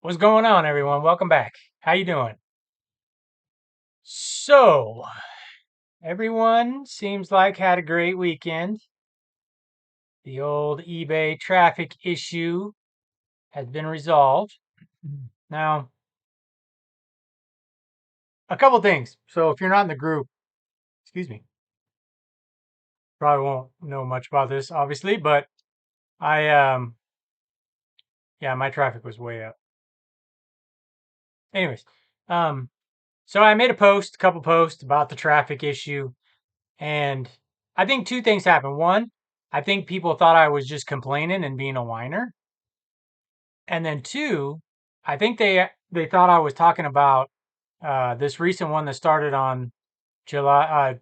What's going on, everyone? Welcome back. How you doing? So, everyone seems like had a great weekend. The old eBay traffic issue has been resolved. Now, a couple things. So, if you're not in the group, excuse me, probably won't know much about this, obviously, but I yeah, my traffic was way up. Anyways, um so I made a couple posts about the traffic issue. And I think two things happened. One, I think people thought I was just complaining and being a whiner. And then two, I think they thought I was talking about this recent one that started on July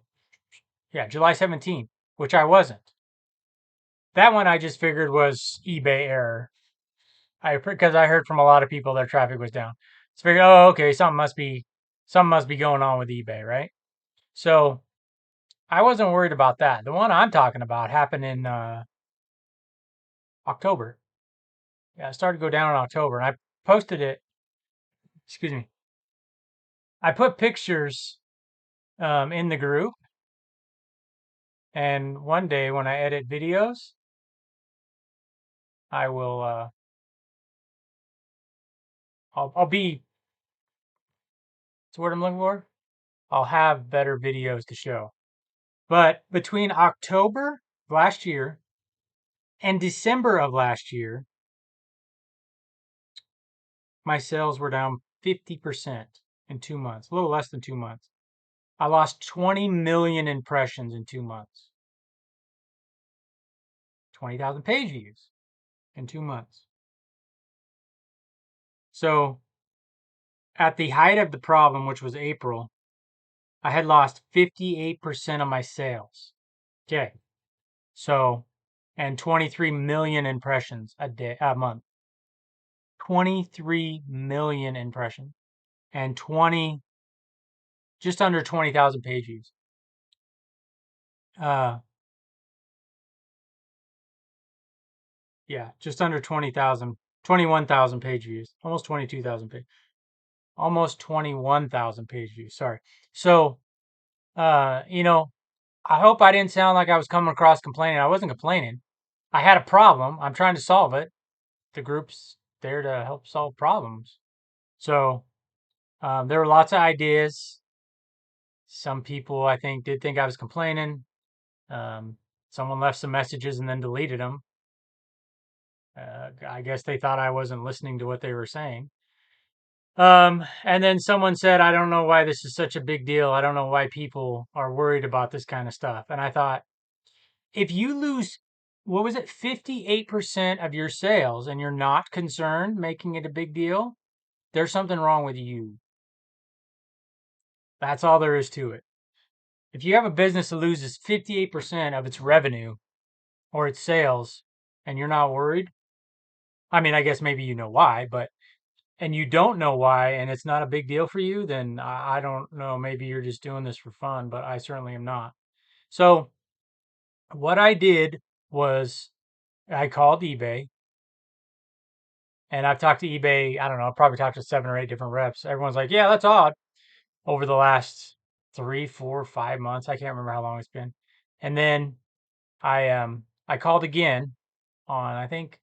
July 17th, which I wasn't. That one I just figured was eBay error. Because I heard from a lot of people their traffic was down. So I figured, oh, okay, something must be going on with eBay, right? So I wasn't worried about that. The one I'm talking about happened in October. Yeah, it started to go down in October, and I posted it. Excuse me. I put pictures in the group, and one day when I edit videos, I will. I'll be. What's the word I'm looking for? I'll have better videos to show. But between October of last year and December of last year, my sales were down 50% in 2 months, a little less than 2 months. I lost 20 million impressions in 2 months, 20,000 page views in 2 months. So at the height of the problem, which was April, I had lost 58% of my sales. Okay. So, and 23 million impressions a month. 23 million impressions and just under 20,000 page views. Uh, yeah, just under 20,000, 21,000 page views, almost 22,000 page, almost 21,000 page views. Sorry. So, you know, I hope I didn't sound like I was coming across complaining. I wasn't complaining. I had a problem. I'm trying to solve it. The group's there to help solve problems. So there were lots of ideas. Some people, I think, did think I was complaining. Someone left some messages and then deleted them. I guess they thought I wasn't listening to what they were saying. And then someone said, I don't know why this is such a big deal. I don't know why people are worried about this kind of stuff. And I thought, if you lose, what was it, 58% of your sales and you're not concerned making it a big deal, there's something wrong with you. That's all there is to it. If you have a business that loses 58% of its revenue or its sales and you're not worried, I mean, I guess maybe you know why, but, and you don't know why and it's not a big deal for you, then I don't know. Maybe you're just doing this for fun, but I certainly am not. So what I did was I called eBay. And I've talked to eBay, I don't know, I've probably talked to 7 or 8 different reps. Everyone's like, yeah, that's odd over the last 3, 4, 5 months. I can't remember how long it's been. And then I called again on I think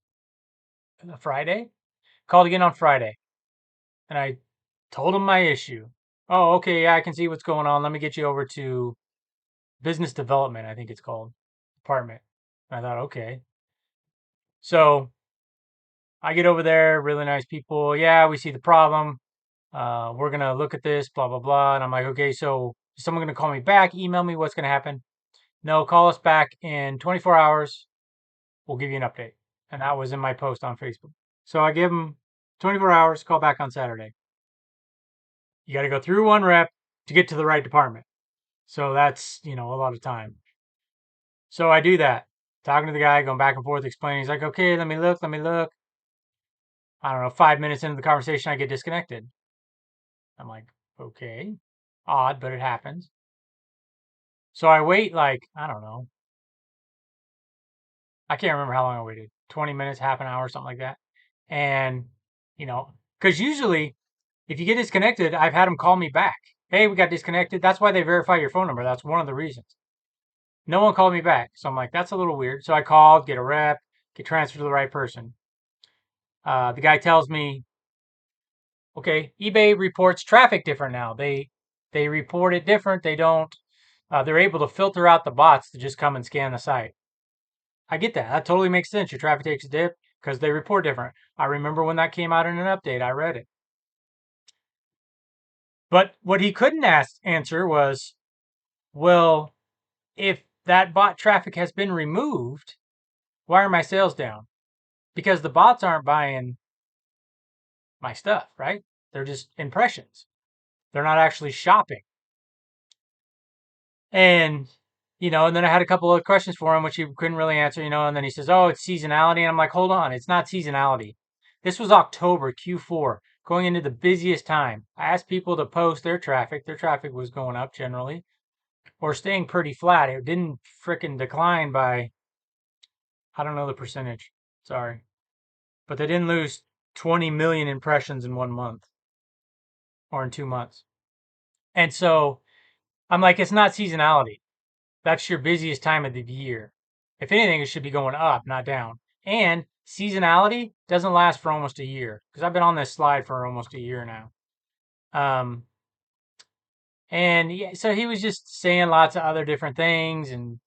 a Friday. Called again on Friday. And I told them my issue. Oh, okay, yeah, I can see what's going on. Let me get you over to business development, I think it's called, department. And I thought, okay. So I get over there, really nice people. Yeah, we see the problem. We're going to look at this, blah, blah, blah. And I'm like, okay, so is someone going to call me back, email me what's going to happen? No, call us back in 24 hours. We'll give you an update. And that was in my post on Facebook. So I give them 24 hours, call back on Saturday. You got to go through one rep to get to the right department. So that's, a lot of time. So I do that, talking to the guy, going back and forth, explaining. He's like, okay, let me look. I don't know, 5 minutes into the conversation, I get disconnected. I'm like, okay, odd, but it happens. So I wait like, I don't know. I can't remember how long I waited. 20 minutes, half an hour, something like that. And, Because usually, if you get disconnected, I've had them call me back. Hey, we got disconnected. That's why they verify your phone number. That's one of the reasons. No one called me back. So I'm like, that's a little weird. So I called, get a rep, get transferred to the right person. The guy tells me, okay, eBay reports traffic different now. They report it different. They don't. They're able to filter out the bots to just come and scan the site. I get that. That totally makes sense. Your traffic takes a dip because they report different. I remember when that came out in an update. I read it. But what he couldn't answer was, well, if that bot traffic has been removed, why are my sales down? Because the bots aren't buying my stuff, right? They're just impressions. They're not actually shopping. And, and then I had a couple of questions for him, which he couldn't really answer, and then he says, oh, it's seasonality. And I'm like, hold on, it's not seasonality. This was October, Q4, going into the busiest time. I asked people to post their traffic. Their traffic was going up generally or staying pretty flat. It didn't fricking decline by, I don't know the percentage. Sorry. But they didn't lose 20 million impressions in 1 month or in 2 months. And so I'm like, it's not seasonality. That's your busiest time of the year. If anything, it should be going up, not down. And seasonality doesn't last for almost a year because I've been on this slide for almost a year now. Um, and yeah, so he was just saying lots of other different things and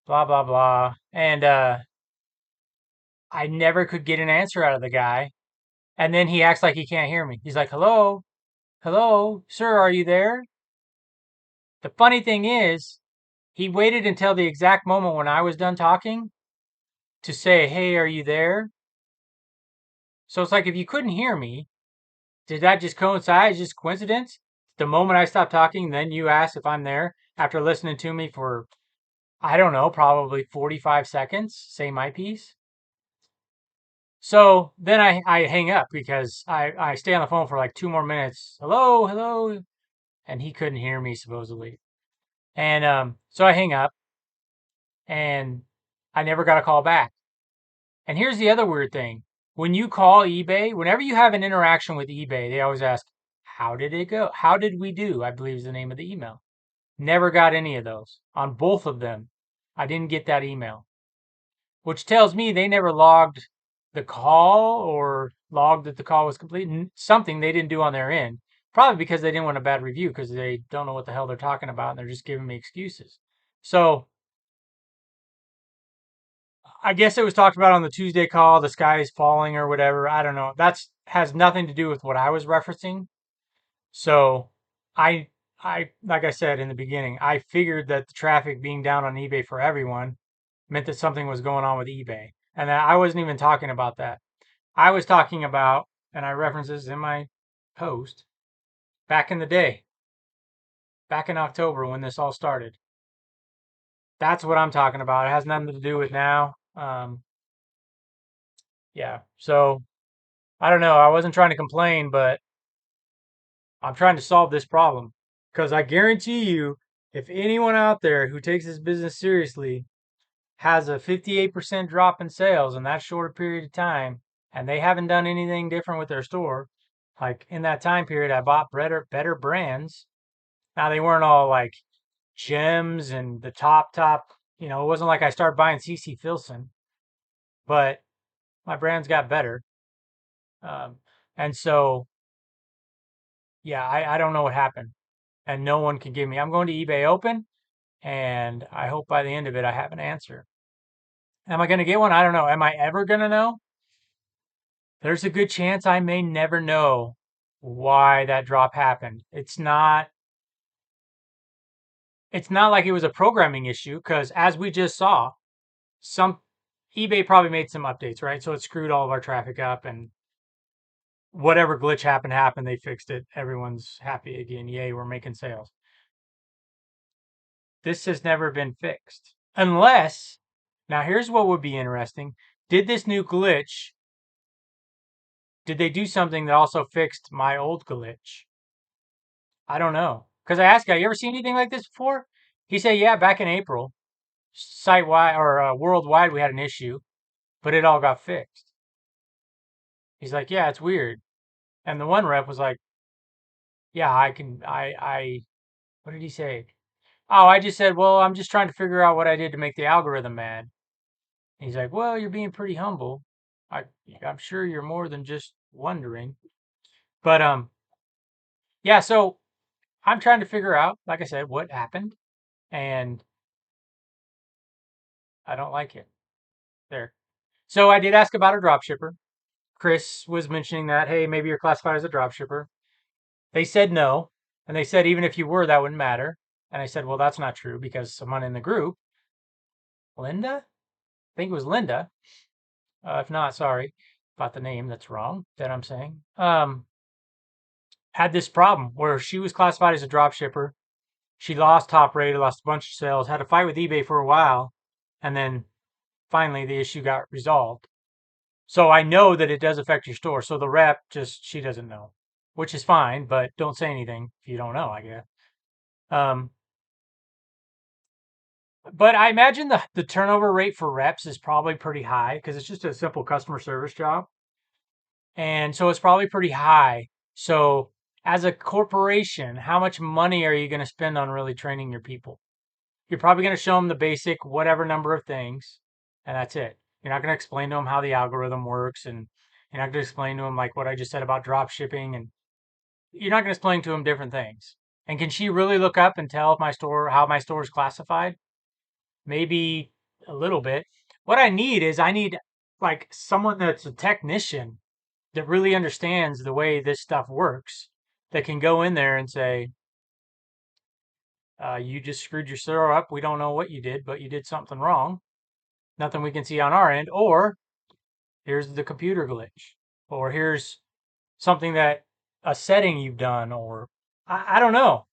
blah, blah, blah. And I never could get an answer out of the guy. And then he acts like he can't hear me. He's like, hello, hello, sir, are you there? The funny thing is, he waited until the exact moment when I was done talking to say, hey, are you there? So it's like if you couldn't hear me, did that just coincide? Is just coincidence? The moment I stopped talking, then you asked if I'm there after listening to me for, I don't know, probably 45 seconds, say my piece. So then I hang up because I stay on the phone for like 2 more minutes. Hello, hello. And he couldn't hear me supposedly. And so I hang up and I never got a call back. And here's the other weird thing. When you call eBay, whenever you have an interaction with eBay, they always ask, how did it go? How did we do? I believe is the name of the email. Never got any of those. On both of them, I didn't get that email, which tells me they never logged the call or logged that the call was complete. Something they didn't do on their end. Probably because they didn't want a bad review because they don't know what the hell they're talking about and they're just giving me excuses. So I guess it was talked about on the Tuesday call, the sky is falling or whatever. I don't know. That's has nothing to do with what I was referencing. So I I like I said in the beginning, I figured that the traffic being down on eBay for everyone meant that something was going on with eBay. And that I wasn't even talking about that. I was talking about, and I reference this in my post, back in the day, back in October when this all started. That's what I'm talking about. It has nothing to do with now. Yeah. So I don't know. I wasn't trying to complain, but I'm trying to solve this problem because I guarantee you, if anyone out there who takes this business seriously has a 58% drop in sales in that short period of time, and they haven't done anything different with their store, like in that time period, I bought better brands. Now they weren't all like gems and the top. It wasn't like I started buying CC Filson, but my brands got better. Um, and so, yeah, I don't know what happened, and no one can give me. I'm going to eBay Open, and I hope by the end of it I have an answer. Am I going to get one? I don't know. Am I ever going to know? There's a good chance I may never know why that drop happened. It's not like it was a programming issue because as we just saw, some eBay probably made some updates, right? So it screwed all of our traffic up and whatever glitch happened, they fixed it. Everyone's happy again. Yay, we're making sales. This has never been fixed. Unless, now here's what would be interesting. Did this new glitch, did they do something that also fixed my old glitch? I don't know. Because I asked, you ever seen anything like this before? He said, yeah, back in April, site wide or worldwide, we had an issue, but it all got fixed. He's like, yeah, it's weird. And the one rep was like, yeah, what did he say? Oh, I just said, well, I'm just trying to figure out what I did to make the algorithm mad. And he's like, well, you're being pretty humble. I, I'm sure you're more than just wondering. But yeah, so I'm trying to figure out, like I said, what happened, and I don't like it there. So I did ask about a drop shipper. Chris was mentioning that, hey, maybe you're classified as a drop shipper. They said no, and they said even if you were, that wouldn't matter. And I said, well, that's not true because someone in the group, Linda, I think it was Linda. If not, sorry about the name. That's wrong that I'm saying. Had this problem where she was classified as a drop shipper. She lost top rate, lost a bunch of sales, had to fight with eBay for a while, and then finally the issue got resolved. So I know that it does affect your store. So the rep just, she doesn't know, which is fine, but don't say anything if you don't know, I guess. Um, but I imagine the turnover rate for reps is probably pretty high because it's just a simple customer service job. And so it's probably pretty high. So as a corporation, how much money are you going to spend on really training your people? You're probably going to show them the basic whatever number of things, and that's it. You're not going to explain to them how the algorithm works, and you're not going to explain to them like what I just said about drop shipping, and you're not going to explain to them different things. And can she really look up and tell if my store how my store is classified? Maybe a little bit. What I need like someone that's a technician that really understands the way this stuff works that can go in there and say, you just screwed your store up. We don't know what you did, but you did something wrong. Nothing we can see on our end. Or here's the computer glitch. Or here's something that a setting you've done. Or I don't know.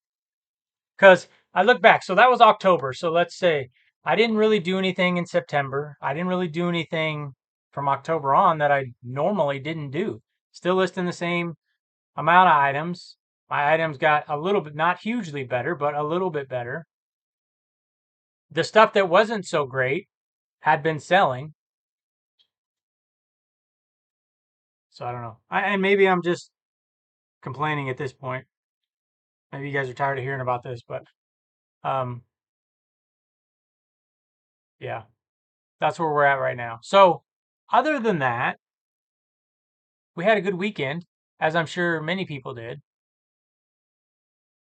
Because I look back. So that was October. So let's say I didn't really do anything in September. I didn't really do anything from October on that I normally didn't do. Still listing the same amount of items. My items got a little bit, not hugely better, but a little bit better. The stuff that wasn't so great had been selling. So I don't know. And maybe I'm just complaining at this point. Maybe you guys are tired of hearing about this, but um, yeah, that's where we're at right now. So other than that, we had a good weekend, as I'm sure many people did.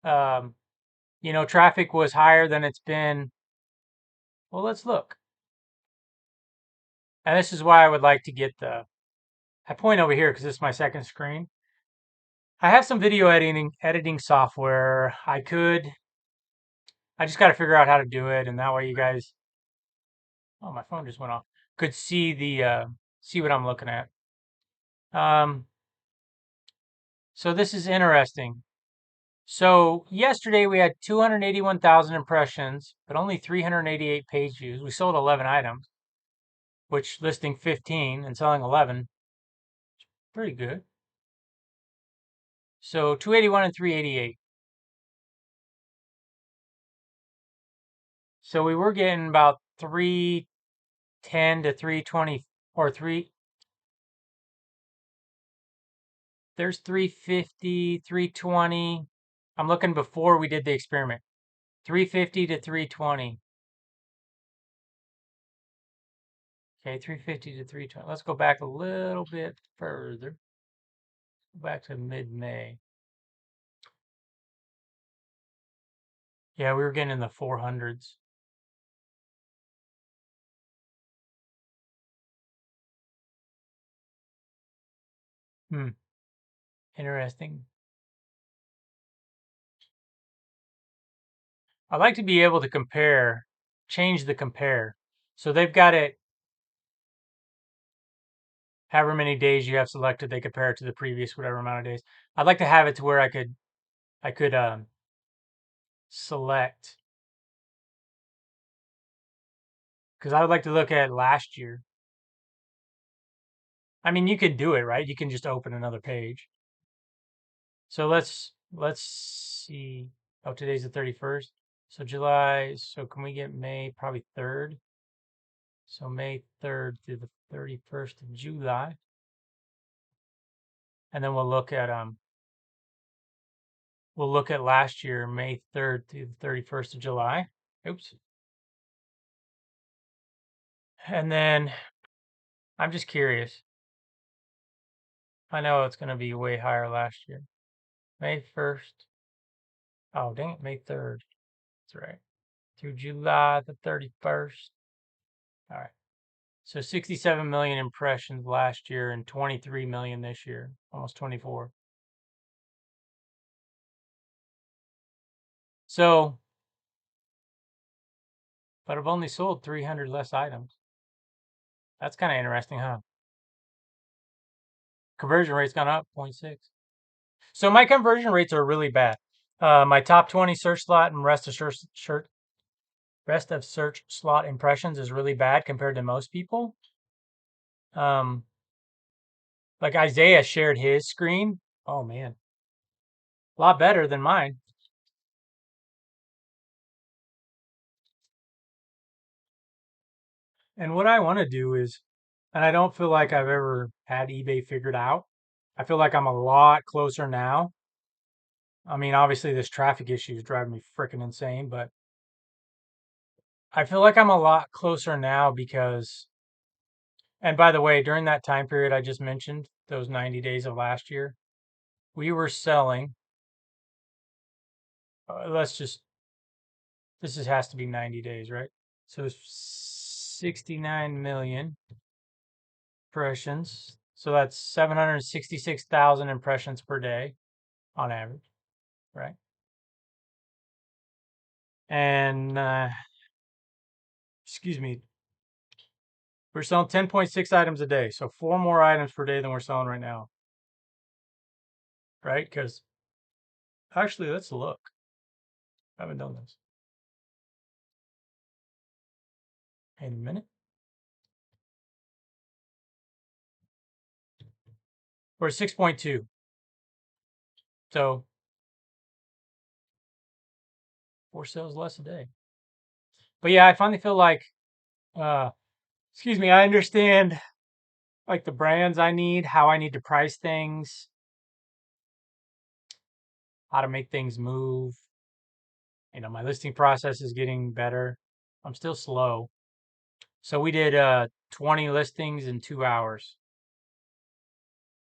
Um, traffic was higher than it's been. Well, let's look. And this is why I would like to get I point over here because this is my second screen. I have some video editing software. I just got to figure out how to do it, and that way you guys, oh, my phone just went off, could see see what I'm looking at. Um, so this is interesting. So yesterday we had 281,000 impressions, but only 388 page views. We sold 11 items, which listing 15 and selling 11, pretty good. So 281 and 388. So we were getting about 310 to 320 or 3. There's 350, 320. I'm looking before we did the experiment. 350 to 320. Okay, 350 to 320. Let's go back a little bit further. Go back to mid-May. Yeah, we were getting in the 400s. Hmm, interesting. I like to be able to compare, change the compare. So they've got it, however many days you have selected, they compare it to the previous whatever amount of days. I'd like to have it to where I could select, because I would like to look at last year. I mean, you can do it, right? You can just open another page. So let's see. Oh, today's the 31st. So July. So can we get May probably 3rd? So May 3rd through the 31st of July. and then we'll look at last year, May 3rd through the 31st of July. Oops. And then I'm just curious. I know it's going to be way higher last year. May 1st. Oh, dang it, May 3rd. That's right. Through July the 31st. All right. So 67 million impressions last year and 23 million this year, almost 24. So, but I've only sold 300 less items. That's kind of interesting, huh? Conversion rate's gone up 0.6. So my conversion rates are really bad. My top 20 search slot and rest of search slot impressions is really bad compared to most people. Like Isaiah shared his screen. Oh man, a lot better than mine. And what I want to do is, and I don't feel like I've ever had eBay figured out. I feel like I'm a lot closer now. I mean, obviously this traffic issue is driving me freaking insane, but I feel like I'm a lot closer now because, and by the way, during that time period I just mentioned, those 90 days of last year, we were selling, has to be 90 days, right? So 69 million impressions. So that's 766,000 impressions per day on average, right? And excuse me, we're selling 10.6 items a day. So 4 more items per day than we're selling right now, right? Because actually, let's look. I haven't done this. In a minute. We're at 6.2. So 4 sales less a day. But yeah, I finally feel like, uh, excuse me, I understand like the brands I need, how I need to price things, how to make things move. My listing process is getting better. I'm still slow. So we did 20 listings in 2 hours.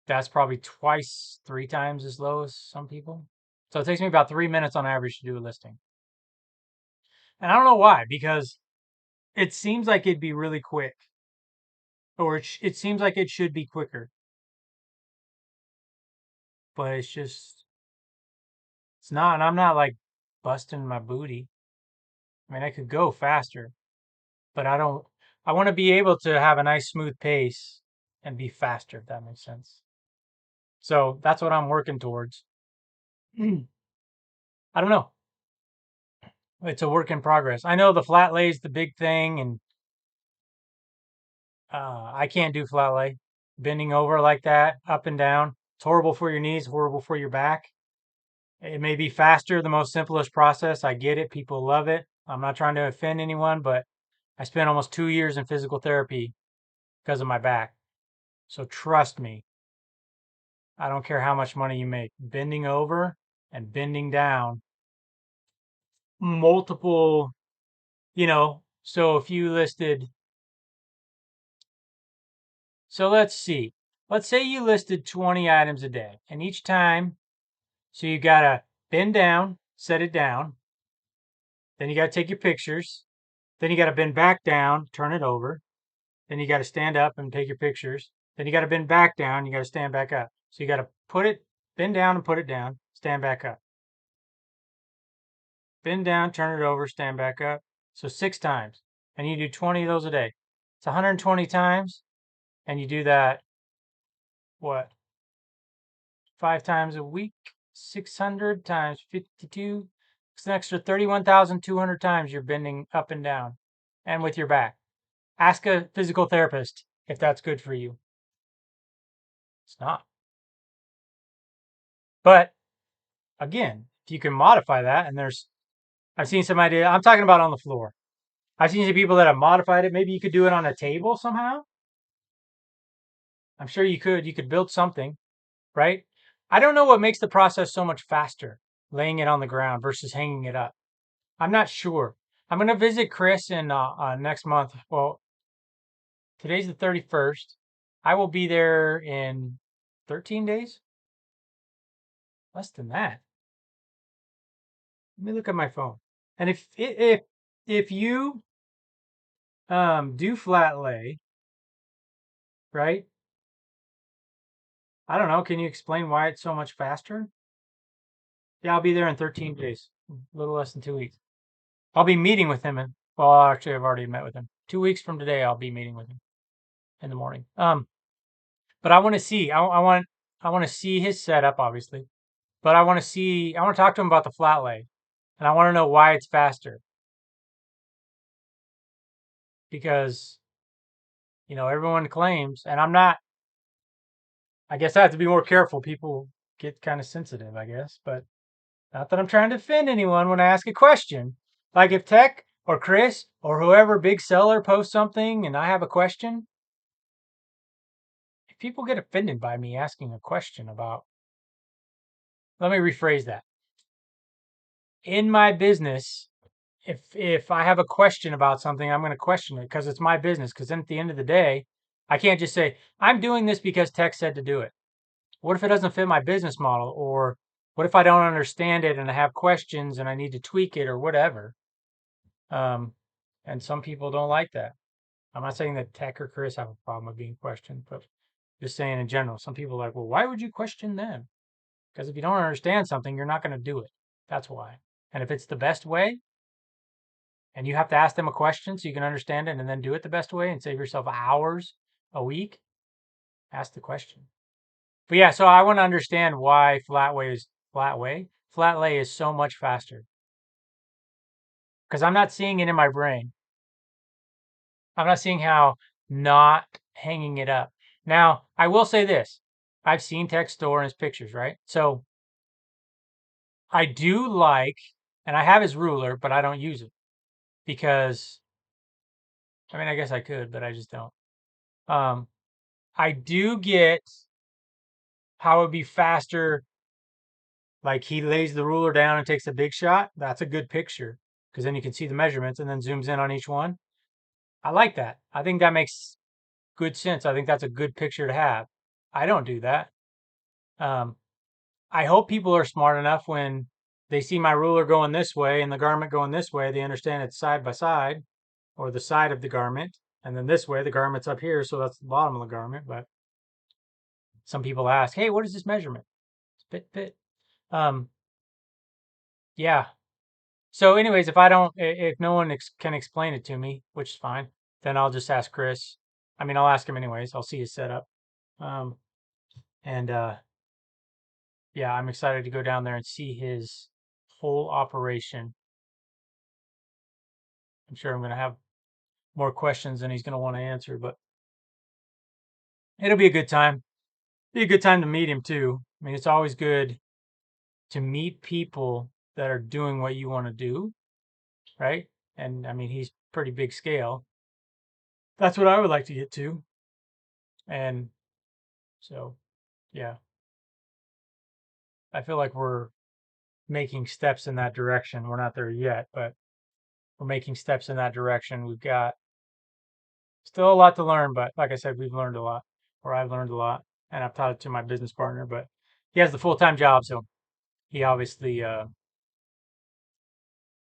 That's probably twice, 3 times as low as some people. So it takes me about 3 minutes on average to do a listing. And I don't know why, because it seems like it'd be really quick, or it seems like it should be quicker, but it's not. And I'm not like busting my booty. I mean, I could go faster, but I don't. I want to be able to have a nice smooth pace and be faster, if that makes sense. So that's what I'm working towards. I don't know. It's a work in progress. I know the flat lay is the big thing, and I can't do flat lay. Bending over like that, up and down. It's horrible for your knees, horrible for your back. It may be faster, the most simplest process. I get it. People love it. I'm not trying to offend anyone, but I spent almost 2 years in physical therapy because of my back. So trust me, I don't care how much money you make. Bending over and bending down, multiple, so if you listed, so let's see, let's say you listed 20 items a day, and each time, so you got to bend down, set it down, then you got to take your pictures, then you got to bend back down, turn it over, then you got to stand up and take your pictures, then you got to bend back down, you got to stand back up. So you got to bend down and put it down, stand back up. Bend down, turn it over, stand back up. So 6 times. And you do 20 of those a day. It's 120 times. And you do that, what, 5 times a week? 600 times 52. It's an extra 31,200 times you're bending up and down and with your back. Ask a physical therapist if that's good for you. It's not. But again, if you can modify that, and I've seen some idea, I'm talking about on the floor. I've seen some people that have modified it. Maybe you could do it on a table somehow. I'm sure you could. You could build something. right? I don't know what makes the process so much faster, laying it on the ground versus hanging it up. I'm not sure. I'm going to visit Chris in next month. Well, today's the 31st. I will be there in 13 days. Less than that. Let me look at my phone. And if you do flat lay, right? I don't know. Can you explain why it's so much faster? Yeah, I'll be there in 13 days, a little less than 2 weeks. I'll be meeting with him, and well, actually, I've already met with him. 2 weeks from today, I'll be meeting with him in the morning. But I want to see. I want to see his setup, obviously. But I want to see. I want to talk to him about the flat lay, and I want to know why it's faster because everyone claims, and I'm not. I guess I have to be more careful. People get kind of sensitive, I guess, but not that I'm trying to offend anyone when I ask a question. Like if Tech or Chris or whoever big seller posts something and I have a question, if people get offended by me asking a question about, let me rephrase that. In my business, if I have a question about something, I'm going to question it because it's my business. Because then at the end of the day, I can't just say, I'm doing this because Tech said to do it. What if it doesn't fit my business model? Or what if I don't understand it and I have questions and I need to tweak it or whatever? Um, and some people don't like that. I'm not saying that Tech or Chris have a problem with being questioned, but just saying in general, some people are like, well, why would you question them? Because if you don't understand something, you're not going to do it. That's why. And if it's the best way and you have to ask them a question so you can understand it and then do it the best way and save yourself hours a week, ask the question. But yeah, so I want to understand why flat lay is so much faster because I'm not seeing it in my brain. I'm not seeing how not hanging it up. Now, I will say this. I've seen Tech Store and his pictures, right? So I do like, and I have his ruler, but I don't use it because, I mean, I guess I could, but I just don't. Um, I do get how it would be faster. Like he lays the ruler down and takes a big shot. That's a good picture because then you can see the measurements and then zooms in on each one. I like that. I think that makes good sense. I think that's a good picture to have. I don't do that. Um, I hope people are smart enough when they see my ruler going this way and the garment going this way, they understand it's side by side or the side of the garment. And then this way, the garment's up here, so that's the bottom of the garment. But some people ask, hey, what is this measurement? Fit. Um, yeah. So, anyways, if no one can explain it to me, which is fine, then I'll just ask Chris. I mean, I'll ask him anyways. I'll see his setup. Um, and yeah, I'm excited to go down there and see his whole operation. I'm sure I'm going to have more questions than he's going to want to answer, but it'll be a good time. Be a good time to meet him too. I mean, it's always good to meet people that are doing what you want to do, right? And I mean, he's pretty big scale. That's what I would like to get to. And so, yeah, I feel like we're making steps in that direction. We're not there yet, but we're making steps in that direction. We've got still a lot to learn, but like I said, we've learned a lot, or I've learned a lot, and I've taught it to my business partner. But he has the full-time job, so he obviously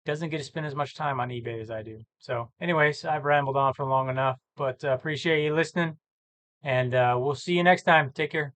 doesn't get to spend as much time on eBay as I do. So, anyways, I've rambled on for long enough, but appreciate you listening, and we'll see you next time. Take care.